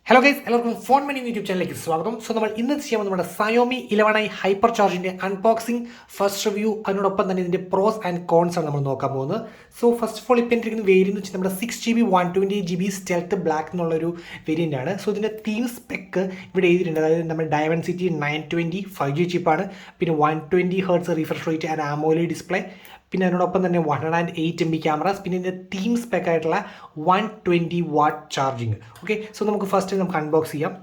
Hello guys, എല്ലാവർക്കും phone menu YouTube ചാനലിലേക്ക് സ്വാഗതം. സോ നമ്മൾ ഇന്ന് ചെയ്യാൻ നമ്മുടെ Xiaomi 11i HyperChargeൻ്റെ അൺബോക്സിംഗ്, ഫസ്റ്റ് റിവ്യൂ, അതിനോടൊപ്പം തന്നെ ഇതിൻ്റെ പ്രോസ് ആൻഡ് കോൺസ് ആണ് നമ്മൾ നോക്കാൻ പോകുന്നത്. സോ ഫസ്റ്റ് ഓഫ് ഓൾ ഇപ്പോൾ ഇരിക്കുന്ന വേരിയൻറ്റ് വെച്ചാൽ നമ്മുടെ 6GB 128GB സ്റ്റെൽത്ത് ബ്ലാക്ക് എന്നുള്ളൊരു വേരിയൻ്റ് ആണ്. സോ ഇതിൻ്റെ തീം സ്പെക്ക് ഇവിടെ എഴുതിയിട്ടുണ്ട്. അതായത് നമ്മുടെ ഡയമൻസിറ്റി 920 5G ചിപ്പാണ്, പിന്നെ 120 Hz refresh rate and AMOLED display, പിന്നെ അതിനോടൊപ്പം തന്നെ 108MB ക്യാമറാസ്, പിന്നെ ഇതിൻ്റെ തീം സ്പെക്ക് ആയിട്ടുള്ള 120W ചാർജിങ്. ഓക്കെ, സോ നമുക്ക് ഫസ്റ്റ് നമുക്ക് അൺബോക്സ് ചെയ്യാം.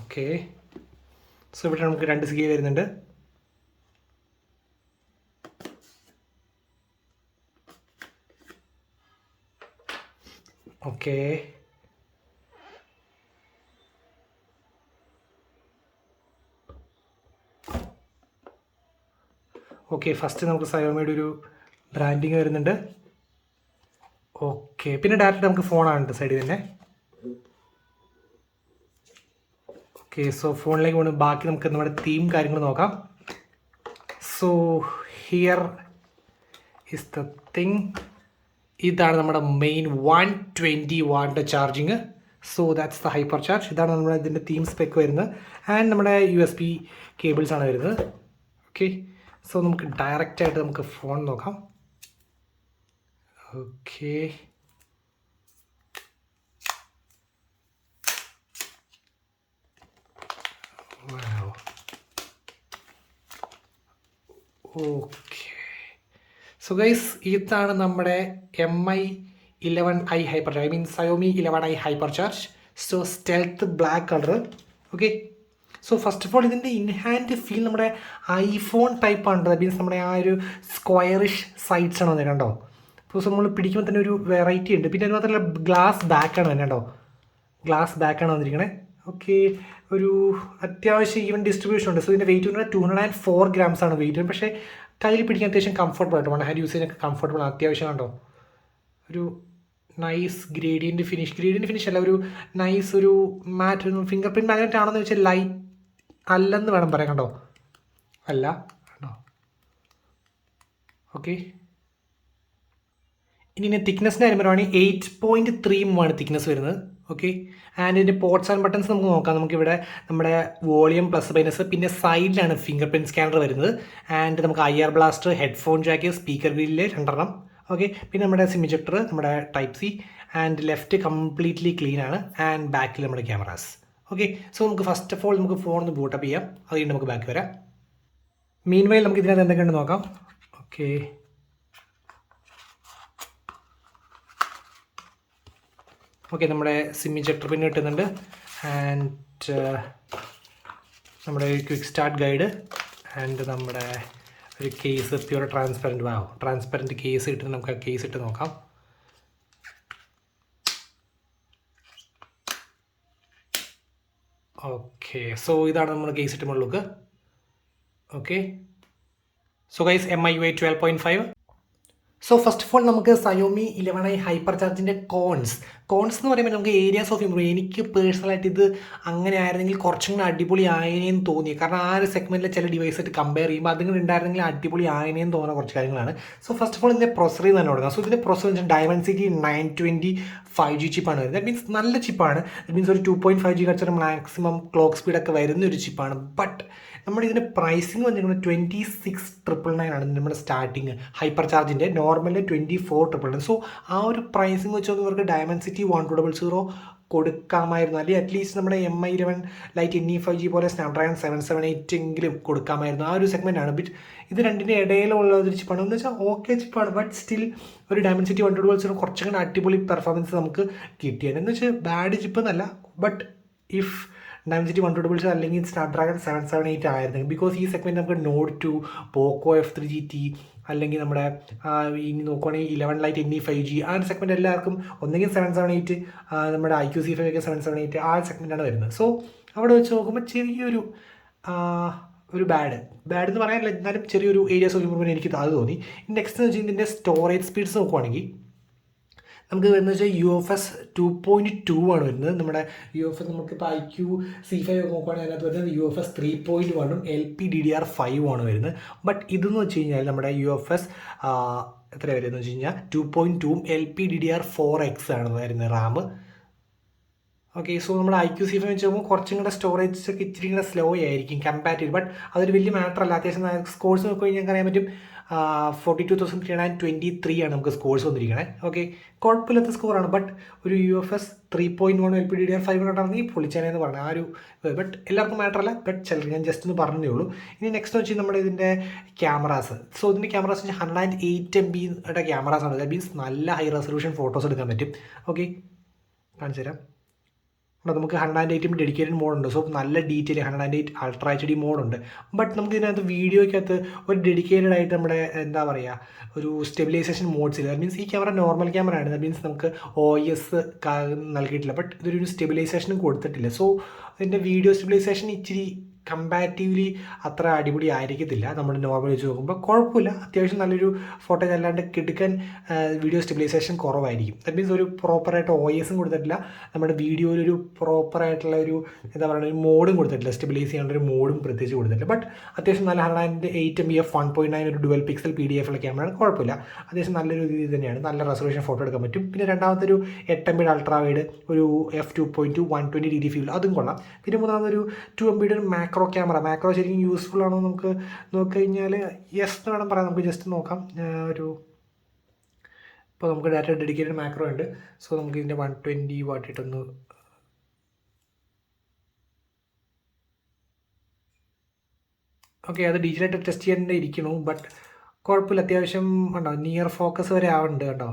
ഓക്കെ, സോ ഇവിടെ നമുക്ക് രണ്ട് സി വരുന്നുണ്ട്. ഓക്കെ, ഫസ്റ്റ് നമുക്ക് Xiaomiയുടെ ഒരു ബ്രാൻഡിങ് വരുന്നുണ്ട്. ഓക്കെ, പിന്നെ ഡയറക്റ്റ് നമുക്ക് ഫോണാണ് സൈഡിൽ തന്നെ. ഓക്കെ, സോ ഫോണിലേക്ക് പോകുന്നത് ബാക്കി നമുക്ക് നമ്മുടെ തീം കാര്യങ്ങൾ നോക്കാം. So here is the thing. ഇതാണ് നമ്മുടെ main 120W charging. So that's the hyper charge. ഇതാണ് നമ്മുടെ ഇതിൻ്റെ തീം സ്പെക്ക് വരുന്നത്. ആൻഡ് നമ്മുടെ USB കേബിൾസ് ആണ് വരുന്നത്. ഓക്കെ, സോ നമുക്ക് ഡയറക്റ്റായിട്ട് നമുക്ക് ഫോൺ നോക്കാം. ഓക്കെ, ഓക്കെ, സോ ഗൈസ് ഇതാണ് നമ്മുടെ MI 11i HyperCharge, I mean Xiaomi 11i HyperCharge. So stealth black colour. Okay, so first of all ഇതിൻ്റെ ഇൻഹാൻഡ് ഫീൽ നമ്മുടെ ഐഫോൺ ടൈപ്പ് ആണ്. ദാറ്റ് മീൻസ് നമ്മുടെ ആ ഒരു സ്ക്വയറിഷ് സൈഡ്സ് ആണ് വന്നത് കണ്ടോ. അപ്പോൾ നമ്മൾ പിടിക്കുമ്പോൾ തന്നെ ഒരു വെറൈറ്റി ഉണ്ട്. പിന്നെ അത് മാത്രമല്ല ഗ്ലാസ് ബാക്കാണ് തന്നെ കണ്ടോ, ഗ്ലാസ് ബാക്കാണ് വന്നിരിക്കണേ. ഓക്കെ, ഒരു അത്യാവശ്യം ഈവൻ ഡിസ്ട്രിബ്യൂഷൻ ഉണ്ട്. സോ ഇതിൻ്റെ വെയിറ്റ് വരുന്നത് 204 grams ആണ് വെയിറ്റ്. പക്ഷേ കയ്യിൽ പിടിക്കാൻ അത്യാവശ്യം കംഫർട്ടബിൾ ആയിട്ട് വൺ ഹാൻഡ് യൂസ് ചെയ്യാനൊക്കെ കംഫർട്ടബിൾ ആണ് അത്യാവശ്യം കണ്ടോ. ഒരു നൈസ് ഗ്രേഡിയൻറ്റ് ഫിനിഷ് അല്ല, ഒരു നൈസ് ഒരു മാറ്റ് ഫിംഗർ പ്രിൻറ്റ് മാഗ്നറ്റ് ആണെന്ന് വെച്ചാൽ ലൈറ്റ് അല്ലെന്ന് വേണം പറയാൻ കണ്ടോ, അല്ല കണ്ടോ. ഓക്കെ, ഇനി ഇതിൻ്റെ തിക്നെസ്സിൻ്റെ കാര്യം പറയുവാണെങ്കിൽ 8.3 mm തിക്നെസ് വരുന്നത്. ഓക്കെ, ആൻഡ് ഇതിൻ്റെ പോർട്സ് ആൻഡ് ബട്ടൺസ് നമുക്ക് നോക്കാം. നമുക്കിവിടെ നമ്മുടെ വോളിയം പ്ലസ് മൈനസ്, പിന്നെ സൈഡിലാണ് ഫിംഗർ പ്രിൻറ്റ് സ്കാനർ വരുന്നത്. ആൻഡ് നമുക്ക് IR blaster, headphone Jack, speaker grill 2 okay, പിന്നെ നമ്മുടെ സിം ഇജക്ടർ, നമ്മുടെ type C, and left completely clean ആണ്. ആൻഡ് ബാക്കിൽ നമ്മുടെ ക്യാമറാസ്. ഓക്കെ, സോ നമുക്ക് ഫസ്റ്റ് ഓഫ് ഓൾ നമുക്ക് ഫോൺ ഒന്ന് ബൂട്ടപ്പ് ചെയ്യാം. അത് കഴിഞ്ഞ് നമുക്ക് ബാക്ക് വരാം. മീൻ വൈൽ നമുക്ക് ഇതിനകത്ത് എന്തൊക്കെയുണ്ട് നോക്കാം. ഓക്കെ, നമ്മുടെ സിം ഇജക്ടർ പിൻ കിട്ടുന്നുണ്ട്. ആൻഡ് നമ്മുടെ ക്വിക്ക് സ്റ്റാർട്ട് ഗൈഡ്, ആൻഡ് നമ്മുടെ ഒരു കേസ്, പ്യൂർ ട്രാൻസ്പെറൻറ്റ് കേസ് ഇട്ട് നമുക്ക് ആ കേസ് ഇട്ട് നോക്കാം. ഓക്കെ, സോ ഇതാണ് നമ്മുടെ കേസ് ഇട്ടുമ്പോൾ look. Okay, so guys MIUI 12.5. So first of all നമുക്ക് Xiaomi 11i HyperChargeൻ്റെ കോൺസ് എന്ന് പറയുമ്പോൾ നമുക്ക് ഏരിയാസ് ഓഫ് ഇമ്പ്രൂവ്. എനിക്ക് പേഴ്സണലായിട്ട് ഇത് അങ്ങനെ ആയിരുന്നെങ്കിൽ കുറച്ചും കൂടി അടിപൊളി ആയതിനേന്ന് തോന്നി. കാരണം ആ ഒരു സെഗ്മെൻറ്റിലെ ചില ഡിവൈസായിട്ട് കമ്പയർ ചെയ്യുമ്പോൾ അതിങ്ങനെ ഉണ്ടായിരുന്നെങ്കിൽ അടിപൊളി ആയതിനേന്ന് തോന്നുന്ന കുറച്ച് കാര്യങ്ങളാണ്. സോ ഫസ്റ്റ് ഓഫ് ഓൾ ഇതിൻ്റെ പ്രൊസറിൽ തന്നെ തുടങ്ങാം. സോ ഇതിൻ്റെ പ്രൊസർ വെച്ചാൽ ഡയമൻസിറ്റി 920 5G ചിപ്പാണ് വരുന്നത്. ദാറ്റ് മീൻസ് നല്ല ചിപ്പാണ്. ദാറ്റ് മീൻസ് ഒരു 2.5 GHz മാക്സിമം ക്ലോക്ക് സ്പീഡൊക്കെ വരുന്ന ഒരു ചിപ്പാണ്. ബട്ട് നമ്മുടെ ഇതിൻ്റെ പ്രൈസിങ് വന്നിരിക്കുന്നത് 26,999 ആണ് നമ്മുടെ സ്റ്റാർട്ടിങ്. HyperChargeൻ്റെ നോർമൽ 24,999. സോ ആ ഒരു പ്രൈസിങ് വെച്ച് നോക്കി ഇവർക്ക് ഡയമൻസിറ്റി 1200 കൊടുക്കാമായിരുന്നു. അല്ലെങ്കിൽ അറ്റ്ലീസ്റ്റ് നമ്മുടെ MI 11 ലൈറ്റ് NE 5G പോലെ സ്നാപ്ഡ്രാഗൺ 778 എങ്കിലും കൊടുക്കാമായിരുന്നു. ആ ഒരു സെഗ്മെൻറ്റാണ്. ബട്ട് ഇത് രണ്ടിൻ്റെ ഇടയിലുള്ള ഒരു ചിപ്പാണ്. എന്ന് വെച്ചാൽ ഓക്കെ ചിപ്പാണ്, ബട്ട് സ്റ്റിൽ ഒരു ഡയമൻസിറ്റി 100 കുറച്ചും കൂടെ അടിപൊളി പെർഫോമൻസ് നമുക്ക് കിട്ടിയത്. എന്ന് വെച്ചാൽ ബാഡ് ചിപ്പ് എന്നല്ല, ബട്ട് ഇഫ് ഡയമൻസിറ്റി 100 അല്ലെങ്കിൽ സ്നാപ്ഡ്രാഗൺ 778 ആയിരുന്നു. ബിക്കോസ് ഈ സെഗ്മെൻറ്റ് നമുക്ക് നോഡ് 2, പോക്കോ F3 GT, അല്ലെങ്കിൽ നമ്മുടെ ഇനി നോക്കുവാണെങ്കിൽ 11 ലൈറ്റ് NE 5G ആ ഒരു സെഗ്മെൻറ്റ് എല്ലാവർക്കും ഒന്നെങ്കിൽ 778, നമ്മുടെ IQC5 ഒക്കെ 778 ആ സെഗ്മെൻറ്റാണ് വരുന്നത്. സോ അവിടെ വെച്ച് നോക്കുമ്പോൾ ചെറിയൊരു ഒരു ബാഡ് എന്ന് പറയാനില്ല, എന്നാലും ചെറിയൊരു ഏരിയാസ് ഓഫ് ഇമ്പ്രൂവ്മെൻറ്റ് എനിക്ക് അത് തോന്നി. നെക്സ്റ്റ് എന്ന് വെച്ചാൽ ഇതിൻ്റെ സ്റ്റോറേജ് സ്പീഡ്സ് നോക്കുവാണെങ്കിൽ നമുക്ക് വരുന്നത് വെച്ചാൽ UFS 2.2 ആണ് വരുന്നത്. നമ്മുടെ UFS നമുക്കിപ്പോൾ IQ-C5 ഒക്കെ നോക്കുകയാണെങ്കിൽ അതിനകത്ത് വരുന്നത് UFS 3.1ഉം LPDDR5 ആണ് വരുന്നത്. ബട്ട് ഇതെന്ന് വെച്ച് കഴിഞ്ഞാൽ നമ്മുടെ UFS എത്ര വരുന്നത് വെച്ച് കഴിഞ്ഞാൽ 2.2ഉം LPDDR4X ആണ് വരുന്നത് റാം. ഓക്കെ, സോ നമ്മുടെ IQ-C5 വെച്ച് നോക്കുമ്പോൾ കുറച്ചും കൂടെ സ്റ്റോറേജ് ഒക്കെ ഇച്ചിരി കൂടെ സ്ലോ ആയിരിക്കും കമ്പാരിറ്റീവ്. ബട്ട് അതൊരു വലിയ മാറ്റർ അല്ല. അത്യാവശ്യം സ്കോർസ് നോക്കി കഴിഞ്ഞാൽ അറിയാൻ പറ്റും 42,323 ആണ് നമുക്ക് സ്കോർസ് വന്നിരിക്കണേ. ഓക്കെ, കുഴപ്പമില്ലാത്ത സ്കോറാണ്. ബട്ട് ഒരു UFS 3.1 LPDDR5 കൊണ്ടാണെങ്കിൽ പൊളിച്ചാനെന്ന് പറഞ്ഞത് ആ ഒരു. ബട്ട് എല്ലാവർക്കും മാറ്റർ അല്ല. ബട്ട് ചിലർ ഞാൻ ജസ്റ്റ് ഒന്ന് പറഞ്ഞതേ ഉള്ളൂ. ഇനി നെക്സ്റ്റ് വെച്ച് നമ്മുടെ ഇതിൻ്റെ ക്യാമറാസ്. സോ ഇതിൻ്റെ ക്യാമറാസ് വെച്ചാൽ 108 MB ക്യാമറാസാണ്. ദാറ്റ് മീൻസ് നല്ല ഹൈ റെസൊല്യൂഷൻ ഫോട്ടോസ് എടുക്കാൻ പറ്റും. ഓക്കെ, കാണിച്ചു തരാം. നമുക്ക് 108 ഡെഡിക്കേറ്റഡ് മോഡുണ്ട്. സോ നല്ല ഡീറ്റെയിൽ 108 അൾട്രാ HD മോഡുണ്ട്. ബട്ട് നമുക്ക് ഇതിനകത്ത് വീഡിയോയ്ക്കകത്ത് ഒരു ഡെഡിക്കേറ്റഡ് ആയിട്ട് നമ്മുടെ എന്താ പറയുക ഒരു സ്റ്റെബിലൈസേഷൻ മോഡ്സ് ഇല്ല. ദാറ്റ് മീൻസ് ഈ ക്യാമറ നോർമൽ ക്യാമറ ആണ്. ദാറ്റ് മീൻസ് നമുക്ക് OIS നൽകിയിട്ടില്ല. ബട്ട് ഇതൊരു സ്റ്റെബിലൈസേഷനും കൊടുത്തിട്ടില്ല. സോ ഇതിൻ്റെ വീഡിയോ സ്റ്റെബിലൈസേഷൻ ഇച്ചിരി കമ്പാരിറ്റീവ്ലി അത്ര അടിപൊളി ആയിരിക്കത്തില്ല. നമ്മൾ നോർമൽ വെച്ച് നോക്കുമ്പോൾ കുഴപ്പമില്ല. അത്യാവശ്യം നല്ലൊരു ഫോട്ടോസ് അല്ലാണ്ട് കിടക്കാൻ വീഡിയോ സ്റ്റെബിലൈസേഷൻ കുറവായിരിക്കും. ദാറ്റ് മീൻസ് ഒരു പ്രോപ്പറായിട്ട് OISും കൊടുത്തിട്ടില്ല. നമ്മുടെ വീഡിയോയിലൊരു പ്രോപ്പറായിട്ടുള്ള ഒരു എന്താ പറയുക ഒരു മോഡും കൊടുത്തിട്ടില്ല. സ്റ്റെബിലൈസ് ചെയ്യാനുള്ളൊരു മോഡും പ്രത്യേകിച്ച് കൊടുത്തിട്ടില്ല. ബട്ട് അത്യാവശ്യം നല്ല 108 MB 1.9 ഒരു ഡുവൽ പിക്സൽ PDF ഉള്ള ക്യാമറയാണ്. കുഴപ്പമില്ല, അത്യാവശ്യം നല്ലൊരു രീതി തന്നെയാണ്. നല്ല റെസൊല്യൂഷൻ ഫോട്ടോ എടുക്കാൻ പറ്റും. പിന്നെ രണ്ടാമത്തെ ഒരു 8 MB അൾട്രാ വൈഡ് ഒരു f2.2 120 ഫീൽ അതും കൊള്ളാം. പിന്നെ മൂന്നാമതൊരു 2 MB ഒരു മാക്രോ ക്യാമറ. മാക്രോ ശരിക്കും യൂസ്ഫുൾ ആണോ നമുക്ക് നോക്കിക്കഴിഞ്ഞാൽ യെസ് എന്ന് വേണം പറയാം. നമുക്ക് ജസ്റ്റ് നോക്കാം. ഇപ്പോൾ നമുക്ക് ഡാറ്റ ഡെഡിക്കേറ്റഡ് മാക്രോ ഉണ്ട്. സോ നമുക്ക് ഇതിൻ്റെ 120 വാട്ട് ഇട്ടൊന്ന് ഓക്കെ, അത് ഡീറ്റെയിലായിട്ട് ടെസ്റ്റ് ചെയ്യേണ്ടി ഇരിക്കണു. ബട്ട് കുഴപ്പമില്ല, അത്യാവശ്യം ഉണ്ടോ നിയർ ഫോക്കസ് വരെ ആവുന്നുണ്ട് കേട്ടോ.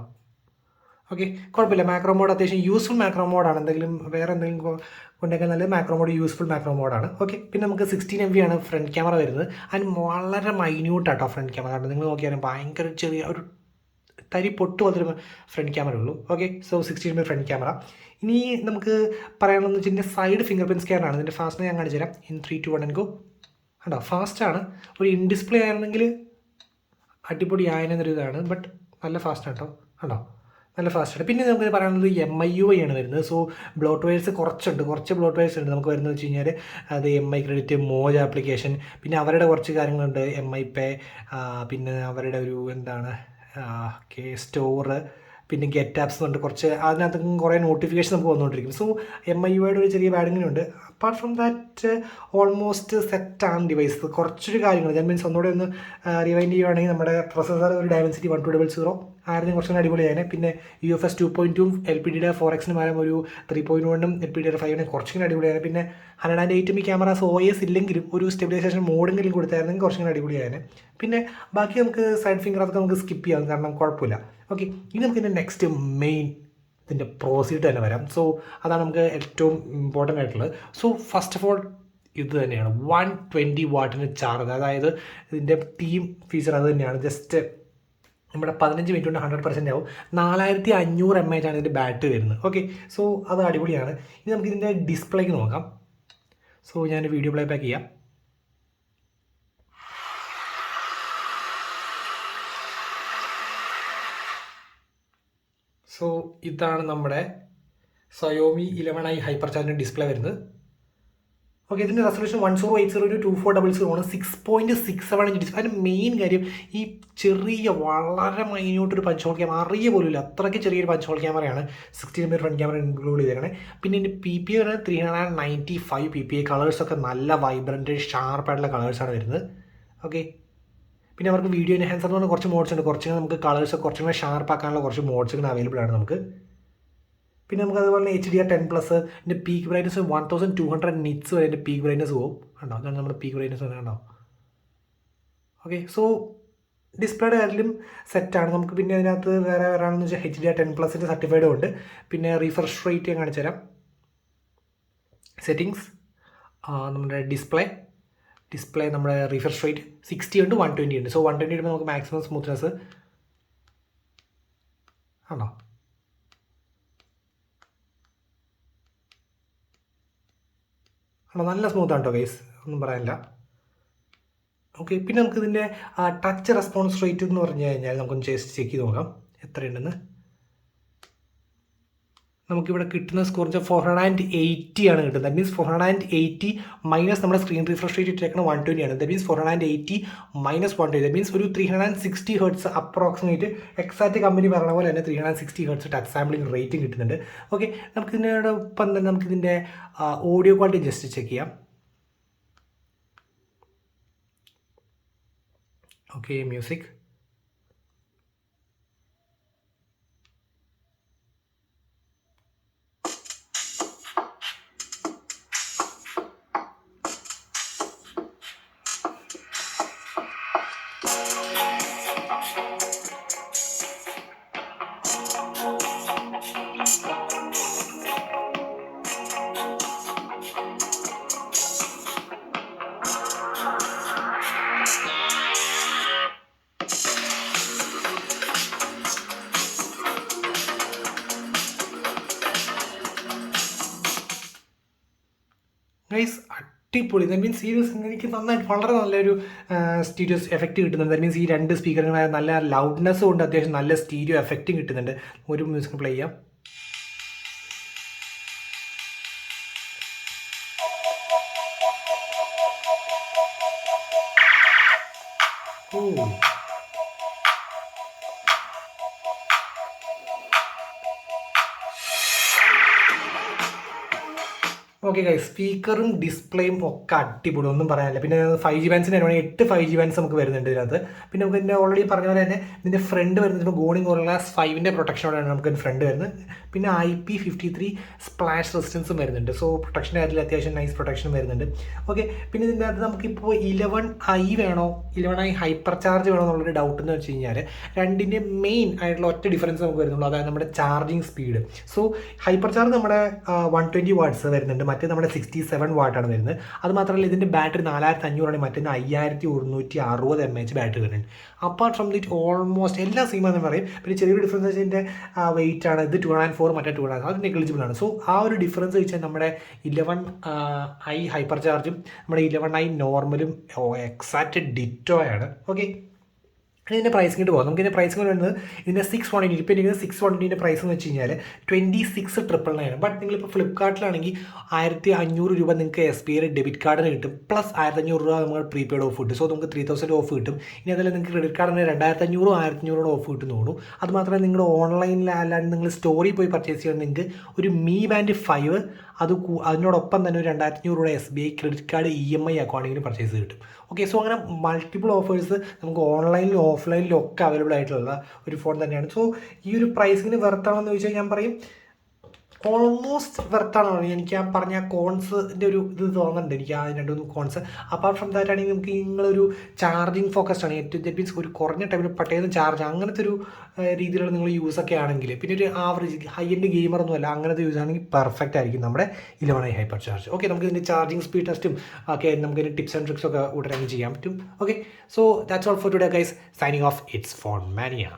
ഓക്കെ, കുഴപ്പമില്ല. മാക്രോ മോഡ് അത്യാവശ്യം യൂസ്ഫുൾ മാക്രോ മോഡാണ്. എന്തെങ്കിലും വേറെ എന്തെങ്കിലും കൊണ്ടൊക്കെ നല്ലത് മാക്രോ മോഡ് യൂസ്ഫുൾ മാക്രോ മോഡാണ്. ഓക്കെ, പിന്നെ നമുക്ക് 16 MB ആണ് ഫ്രണ്ട് ക്യാമറ വരുന്നത്. അതിന് വളരെ മൈന്യൂട്ടാട്ടോ ഫ്രണ്ട് ക്യാമറ. കാരണം നിങ്ങൾ നോക്കിയാൽ ഭയങ്കര ചെറിയ ഒരു തരി പൊട്ട് പോലത്തെ ഒരു ഫ്രണ്ട് ക്യാമറ ഉള്ളൂ. Okay, so 16 MB front camera. ഇനി നമുക്ക് പറയാനുള്ളത് വെച്ചാൽ സൈഡ് ഫിംഗർ പ്രിൻറ്റ് സ്കാനറാണ്. ഇതിൻ്റെ ഫാസ്റ്റ് ഞാൻ കാണിച്ചു തരാം. In 3 2 1 go. കണ്ടോ, ഫാസ്റ്റാണ്. ഒരു ഇൻ ഡിസ്പ്ലേ ആയിരുന്നെങ്കിൽ അടിപൊളി ആയതിനൊരു ഇതാണ്. ബട്ട് നല്ല ഫാസ്റ്റാണ് കേട്ടോ. കണ്ടോ, നല്ല ഫാസ്റ്റാണ്. പിന്നെ നമുക്ക് പറയാനുള്ളത് MIUI ആണ് വരുന്നത്. സോ ബ്ലോട്ട് വെയർസ് കുറച്ച് ബ്ലോട്ട് വെയർസ് ഉണ്ട് നമുക്ക് വരുന്നത് വെച്ച് കഴിഞ്ഞാൽ അത് MI ക്രെഡിറ്റ്, മോജ് ആപ്ലിക്കേഷൻ, പിന്നെ അവരുടെ കുറച്ച് കാര്യങ്ങളുണ്ട് MI പേ, പിന്നെ അവരുടെ ഒരു എന്താണ് സ്റ്റോറ്, പിന്നെ ഗെറ്റ് ആപ്സ് കൊണ്ട് കുറച്ച് അതിനകത്ത് കുറേ നോട്ടിഫിക്കേഷൻ നമുക്ക് വന്നുകൊണ്ടിരിക്കും. സോ MIUIയുടെ ഒരു ചെറിയ ബാഡിങ്ങിനുണ്ട്. അപ്പാർട്ട് ഫ്രം ദാറ്റ് ഓൾമോസ്റ്റ് സെറ്റാണ് ഡിവൈസ്. കുറച്ചൊരു കാര്യങ്ങൾ ഞാൻ മീൻസ് ഒന്നുകൂടെ ഒന്ന് റിവൈൻഡ് ചെയ്യുകയാണെങ്കിൽ നമ്മുടെ പ്രൊസസ്സർ ഒരു ഡയമൻസിറ്റി 1200 ആയിരുന്നു കുറച്ചുകൂടി അടിപൊളിയാണ്. പിന്നെ UFS 2.2 LPDDR4Xന് പകരം ഒരു 3.1ഉം LPDDR5നും കുറച്ചുകൂടി അടിപൊളിയാണ്. പിന്നെ 108 MB ക്യാമറാസ് OIS ഇല്ലെങ്കിലും ഒരു സ്റ്റെബിലൈസേഷൻ മോഡെങ്കിലും കൊടുത്തായിരുന്നെങ്കിൽ കുറച്ചുകൂടി അടിപൊളിയാണ്. പിന്നെ ബാക്കി നമുക്ക് സൈഡ് ഫിംഗർ അതൊക്കെ നമുക്ക് സ്കിപ്പ് ചെയ്യാം, കാരണം കുഴപ്പമില്ല. ഓക്കെ, ഇനി നമുക്ക് ഇതിൻ്റെ നെക്സ്റ്റ് മെയിൻ ഇതിൻ്റെ പ്രോസീഡ് തന്നെ വരാം. സോ അതാണ് നമുക്ക് ഏറ്റവും ഇമ്പോർട്ടൻ്റ് ആയിട്ടുള്ളത്. സോ ഫസ്റ്റ് ഓഫ് ഓൾ ഇത് തന്നെയാണ് 120 വാട്ടിന് ചാർജ്. അതായത് ഇതിൻ്റെ തീം ഫീച്ചർ അത് തന്നെയാണ്. ജസ്റ്റ് നമ്മുടെ 15 മിനിറ്റ് കൊണ്ട് 100% ആവും. 4500 mAh ആണ് ഇതിൻ്റെ ബാറ്ററി വരുന്നത്. ഓക്കെ, സോ അത് അടിപൊളിയാണ്. ഇനി നമുക്ക് ഇതിൻ്റെ ഡിസ്പ്ലേക്ക് നോക്കാം. സോ ഞാൻ വീഡിയോ പ്ലേ ബാക്ക് ചെയ്യാം. സോ ഇതാണ് നമ്മുടെ Xiaomi 11i HyperCharge ഡിസ്പ്ലേ വരുന്നത്. ഓക്കെ, ഇതിൻ്റെ റെസൊല്യൂഷൻ 1080x2400 ആണ്. 6.67 ഇഞ്ച് ഡിസ്പ്ലേ. അതിൻ്റെ മെയിൻ കാര്യം ഈ ചെറിയ വളരെ മൈന്യൂട്ടൊരു പഞ്ച് ഹോൾ ക്യാമറ അറിയ പോലുമില്ല, അത്രയ്ക്ക് ചെറിയൊരു പഞ്ച് ഹോൾ ക്യാമറയാണ് 16 MB ഫ്രണ്ട് ക്യാമറ ഇൻക്ലൂഡ് ചെയ്തേക്കണേ. പിന്നെ ഇതിൻ്റെ PPI വരുന്നത് 395 PPI. കളേഴ്സൊക്കെ നല്ല വൈബ്രൻറ്റ് ഷാർപ്പായിട്ടുള്ള കളേഴ്സാണ് വരുന്നത്. ഓക്കെ, പിന്നെ അവർക്ക് വീഡിയോ എൻഹാൻസർ എന്ന് പറഞ്ഞാൽ കുറച്ച് മോഡ്സ് ഉണ്ട്. കുറച്ചുകൂടെ നമുക്ക് കളേഴ്സ് കുറച്ചും കൂടെ ഷാർപ്പാക്കാനുള്ള കുറച്ച് മോഡ്സുകൾ അവൈലബിൾ ആണ് നമുക്ക്. പിന്നെ നമുക്ക് അതുപോലെ HDR10+, ഇതിൻ്റെ പീക്ക് ബ്രൈറ്റ്നസ് 1200 നിറ്റ്സ് വരെ ഇതിൻ്റെ പീക്ക് ബ്രൈറ്റ്നസ് പോകും. കണ്ടോ, അതാണ് നമ്മുടെ പീക്ക് ബ്രൈറ്റ്നസ് തന്നെ. കണ്ടോ, ഓക്കെ. സോ ഡിസ്പ്ലേയുടെ കാര്യത്തിലും സെറ്റാണ് നമുക്ക്. പിന്നെ അതിനകത്ത് വേറെ വരാണെന്ന് വെച്ചാൽ HDR10+ൻ്റെ സർട്ടിഫൈഡും ഉണ്ട്. പിന്നെ റീഫ്രഷ് റേറ്റ് ഞാൻ കാണിച്ചു തരാം. സെറ്റിങ്സ്, നമ്മുടെ ഡിസ്പ്ലേ നമ്മുടെ റീഫ്രഷ് റേറ്റ് 60 ഉണ്ട്, 120 ഉണ്ട്. സോ 120 ഇടുമ്പോൾ നമുക്ക് മാക്സിമം സ്മൂത്ത്നെസ് ആണോ. നല്ല സ്മൂത്താണ് കേട്ടോ ഗൈസ്, ഒന്നും പറയാനില്ല. ഓക്കെ, പിന്നെ നമുക്ക് ഇതിൻ്റെ ടച്ച് റെസ്പോൺസ് റേറ്റ് എന്ന് പറഞ്ഞു കഴിഞ്ഞാൽ നമുക്കൊന്ന് ചെക്ക് ചെയ്ത് നോക്കാം എത്രയുണ്ടെന്ന്. നമുക്കിവിടെ കിട്ടുന്ന സ്കോർ വെച്ചാൽ 480 ആണ് കിട്ടുന്നത്. ദാറ്റ് മീൻസ് 480 മൈനസ് നമ്മുടെ സ്ക്രീൻ റിഫ്രഷ് റേറ്റ് ഇട്ടേക്കുന്ന 120 ആണ്. That means 480 minus 120. That means ഒരു 360 ഹെർട്സ് അപ്രോക്സിമേറ്റ് എക്സാക്റ്റ് കമ്പനി പറഞ്ഞ പോലെ തന്നെ 360 ഹെർട്സ് ടച്ച് സാമ്പിളിംഗ് റേറ്റും കിട്ടുന്നുണ്ട്. ഓക്കെ, നമുക്ക് ഇതിനോടൊപ്പം തന്നെ നമുക്കിതിൻ്റെ ഓഡിയോ ക്വാളിറ്റി ജസ്റ്റ് ചെക്ക് ചെയ്യാം. Okay, music. ഗൈസ് അടിപൊളി. ദാറ്റ് മീൻസ് ഈ എനിക്ക് നന്നായിട്ട് വളരെ നല്ലൊരു സ്റ്റീരിയോ എഫക്റ്റ് കിട്ടുന്നുണ്ട്. ദാറ്റ് മീൻസ് ഈ രണ്ട് സ്പീക്കറിന് നല്ല ലൗഡ്നെസ്സും ഉണ്ട്, അത്യാവശ്യം നല്ല സ്റ്റീരിയോ എഫക്റ്റും കിട്ടുന്നുണ്ട്. ഒരു മ്യൂസിക് പ്ലേ ചെയ്യാം. ഓ, ഓക്കെ ഗൈസ്, സ്പീക്കറും ഡിസ്പ്ലേയും ഒക്കെ അടിപൊളി, ഒന്നും പറയാനില്ല. പിന്നെ 5G ബാൻസിന് വേണമെങ്കിൽ 8 5G ബാൻസ് നമുക്ക് വരുന്നുണ്ട് ഇതിനകത്ത്. പിന്നെ നമുക്ക് ഇതിൻ്റെ ഓൾറെഡി പറഞ്ഞ പോലെ തന്നെ ഇതിൻ്റെ ഫ്രണ്ട് വരുന്നത് ഇപ്പോൾ ഗോണിംഗ് ക്ലാസ് 5ൻ്റെ പ്രൊട്ടക്ഷനോടെയാണ് നമുക്ക് ഫ്രണ്ട് വരുന്നത്. പിന്നെ IP53 സ്പ്ലാഷ് റെസിസ്റ്റൻസും വരുന്നുണ്ട്. സോ പ്രൊട്ടക്ഷൻ്റെ കാര്യത്തിൽ അത്യാവശ്യം നൈസ് പ്രൊട്ടക്ഷനും വരുന്നുണ്ട്. ഓക്കെ, പിന്നെ ഇതിൻ്റെ അകത്ത് നമുക്കിപ്പോൾ 11i വേണോ 11i ഹൈപ്പർ ചാർജ് വേണോ എന്നുള്ളൊരു ഡൗട്ട് എന്ന് വെച്ച് കഴിഞ്ഞാൽ രണ്ടിൻ്റെ മെയിൻ ആയിട്ടുള്ള ഒറ്റ ഡിഫറൻസ് നമുക്ക് വരുന്നുള്ളൂ, അതായത് നമ്മുടെ charging speed. So hyper charge നമ്മുടെ 120 വാട്ട്സ് വരുന്നുണ്ട്, മറ്റേ നമ്മുടെ 67 വാട്ടാണ് വരുന്നത്. അത് മാത്രമല്ല ഇതിൻ്റെ ബാറ്ററി 4500 ആണ്, മറ്റേ 5160 mAh ബാറ്ററി വരുന്നുണ്ട്. അപ്പാർട്ട് ഫ്രം ദിറ്റ് ഓൾമോസ്റ്റ് എല്ലാ സെയിമാണെന്ന് പറയും. പിന്നെ ചെറിയൊരു ഡിഫറൻസ് വെച്ചാൽ ഇതിൻ്റെ വെയിറ്റ് ആണ്, ഇത് 204 മറ്റേ 200, അത് നെഗ്ലിജിബിൾ ആണ്. സോ ആ ഒരു ഡിഫറൻസ് വെച്ചാൽ നമ്മുടെ 11i ഹൈപ്പർ ചാർജും നമ്മുടെ 11i നോർമലും എക്സാക്റ്റ് ഡിറ്റോയാണ്. ഓക്കെ, ഇതിൻ്റെ പ്രൈസിങ്ങിട്ട് പോകാം. നമുക്ക് ഇതിൻ്റെ പ്രൈസിങ് വരുന്നത് ഇതിൻ്റെ 620, ഇപ്പോൾ എനിക്ക് 620 പ്രൈസ് എന്ന് വെച്ച് കഴിഞ്ഞാൽ 26,999. ബട്ട് നിങ്ങളിപ്പോൾ ഫ്ലിപ്കാർട്ടിലാണെങ്കിൽ 1500 രൂപ നിങ്ങൾക്ക് SBI ഡെബിറ്റ് കാർഡിന് കിട്ടും, പ്ലസ് 1500 രൂപ നമ്മൾ പ്രീപെയ്ഡ് ഓഫ് കിട്ടും. സോ നമുക്ക് 3000 ഓഫ് കിട്ടും. ഇനി അതല്ല നിങ്ങൾക്ക് ക്രെഡിറ്റ് കാർഡിന് 2500 1500 ഓഫ് കിട്ടും തോന്നുന്നു. അത് മാത്രമേ നിങ്ങൾ ഓൺലൈനിൽ അല്ലാണ്ട് നിങ്ങൾ സ്റ്റോറിൽ പോയി പർച്ചേസ് ചെയ്യണം, നിങ്ങൾക്ക് ഒരു Mi Band 5 അതിനോടൊപ്പം തന്നെ ഒരു 2500 രൂപ SBI ക്രെഡിറ്റ് കാർഡ് EMI അക്കൗണ്ടിങ്ങിന് പർച്ചേസ് കിട്ടും. ഓക്കെ, സോ അങ്ങനെ മൾട്ടിപ്പിൾ ഓഫേഴ്സ് നമുക്ക് ഓൺലൈനിലും ഓഫ്ലൈനിലും ഒക്കെ അവൈലബിൾ ആയിട്ടുള്ള ഒരു ഫോൺ തന്നെയാണ്. സോ ഈ ഒരു പ്രൈസിന് വെർത്താണെന്ന് ചോദിച്ചാൽ ഞാൻ പറയും ഓൾമോസ്റ്റ് വെർത്താണ്. എനിക്ക് ആ പറഞ്ഞ കോൺസിൻ്റെ ഒരു ഇത് തോന്നുന്നുണ്ട് എനിക്ക്, ആ രണ്ടൊന്നും കോൺസ്. അപ്പാർട്ട് ഫ്രം ദാറ്റ് ആണെങ്കിൽ നമുക്ക് നിങ്ങളൊരു ചാർജിങ് ഫോക്കസ്ഡ് ആണ്, ഏറ്റവും ദറ്റ് മീൻസ് ഒരു കുറഞ്ഞ ടൈമിൽ പെട്ടെന്ന് ചാർജ് അങ്ങനത്തെ ഒരു രീതിയിലുള്ള നിങ്ങൾ യൂസൊക്കെ ആണെങ്കിൽ, പിന്നെ ഒരു ആവറേജ് ഹൈ എൻഡ് ഗെയിമറൊന്നും അല്ല, അങ്ങനത്തെ യൂസ് ആണെങ്കിൽ പെർഫെക്റ്റ് ആയിരിക്കും നമ്മുടെ 11i ഹൈപ്പർ ചാർജ്. ഓക്കെ, നമുക്ക് ഇതിൻ്റെ ചാർജിങ് സ്പീഡ് ടെസ്റ്റും ഒക്കെ നമുക്ക് ഇതിൻ്റെ ടിപ്സ് ആൻഡ് ട്രിക്സ് ഒക്കെ ഉടനെ ചെയ്യാൻ പറ്റും. Okay, so that's all for today guys. Signing off, it's phone മാനിയ.